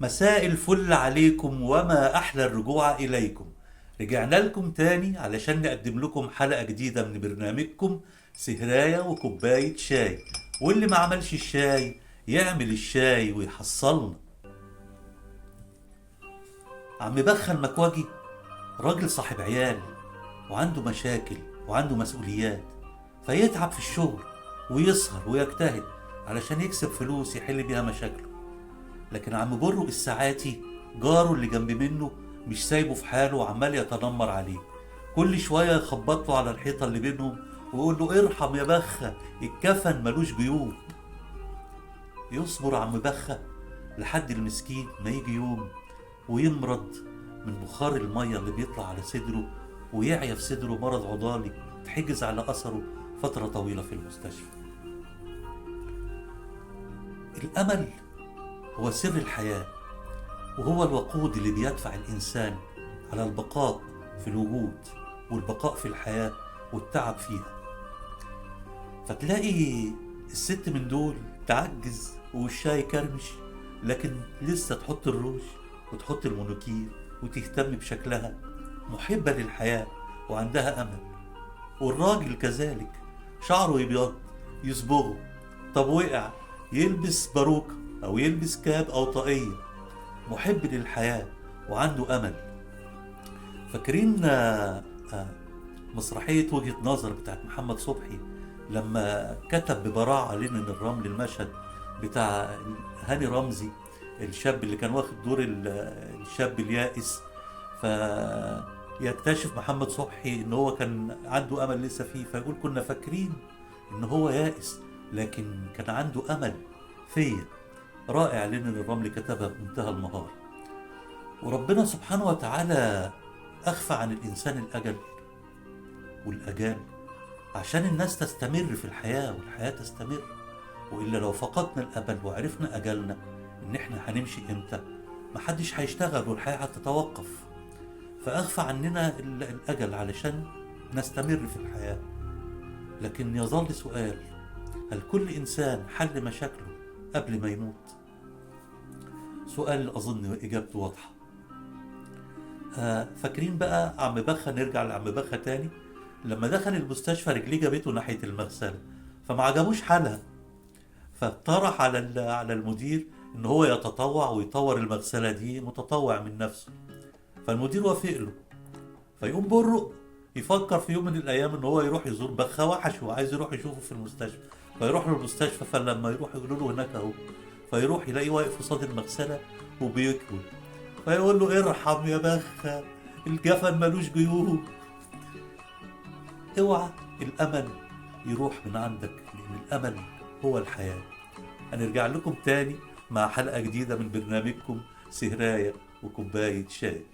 مساء الفل عليكم وما أحلى الرجوع إليكم. رجعنا لكم تاني علشان نقدم لكم حلقة جديدة من برنامجكم سهراية وكوباية شاي، واللي ما عملش الشاي يعمل الشاي ويحصلنا. عم بخ المكواجي راجل صاحب عيال وعنده مشاكل وعنده مسؤوليات، فيتعب في الشغل ويسهر ويجتهد علشان يكسب فلوس يحل بيها مشاكله. لكن عم برو الساعاتي جاره اللي جنب منه مش سايبه في حاله وعمال يتنمر عليه، كل شوية يخبط له على الحيطة اللي بينهم ويقول له ارحم يا بخة، الكفن ملوش جيوب. يصبر عم بخة لحد المسكين ما يجي يوم ويمرض من بخار المية اللي بيطلع على صدره، ويعيا في صدره مرض عضالي تحجز على أثره فترة طويلة في المستشفى. الأمل هو سر الحياة، وهو الوقود اللي بيدفع الإنسان على البقاء في الوجود والبقاء في الحياة والتعب فيها. فتلاقي الست من دول تعجز ووشها يكرمش، لكن لسه تحط الروج وتحط المونوكير وتهتم بشكلها، محبة للحياة وعندها أمل. والراجل كذلك شعره يبيض يصبغه، طب وقع يلبس باروكة أو يلبس كاب أو طاقية، محب للحياة وعنده أمل. فاكرين مسرحية وجهة نظر بتاعت محمد صبحي لما كتب ببراعة لينين الرمل المشهد بتاع هاني رمزي، الشاب اللي كان واخد دور الشاب اليائس، فيكتشف محمد صبحي ان هو كان عنده امل لسه فيه، فيقول كنا فاكرين ان هو يائس لكن كان عنده امل فيا. رائع لينين الرمل كتبها بمنتهى المهارة. وربنا سبحانه وتعالى أخفى عن الإنسان الأجل والأجال عشان الناس تستمر في الحياة والحياة تستمر. وإلا لو فقدنا الأمل وعرفنا أجلنا إن إحنا هنمشي إمتى، محدش هيشتغل والحياة هتتوقف. فأخفى عننا الأجل علشان نستمر في الحياة. لكن يظل سؤال: هل كل إنسان حل مشاكله قبل ما يموت؟ سؤال أظن إجابته واضحة. فاكرين بقى عم بخة؟ نرجع لعم بخة تاني. لما دخل المستشفى رجليه جابته ناحية المغسلة، فما عجبوش حالها، فاقترح على المدير ان هو يتطوع ويطور المغسلة دي متطوع من نفسه. فالمدير وافق له. فيقوم برق يفكر في يوم من الايام ان هو يروح يزور بخة، وحش وعايز يروح يشوفه في المستشفى، فيروح له المستشفى. فلما يروح يقولوا له هناك اهو، فيروح يلاقيه واقف قصاد المغسلة وبيكوي، فيقول له ارحم يا بخة، الجفن ملوش جيوب. اوعى الامل يروح من عندك، لان الامل هو الحياة. هنرجع لكم تاني مع حلقة جديدة من برنامجكم سهراية وكوباية شاي.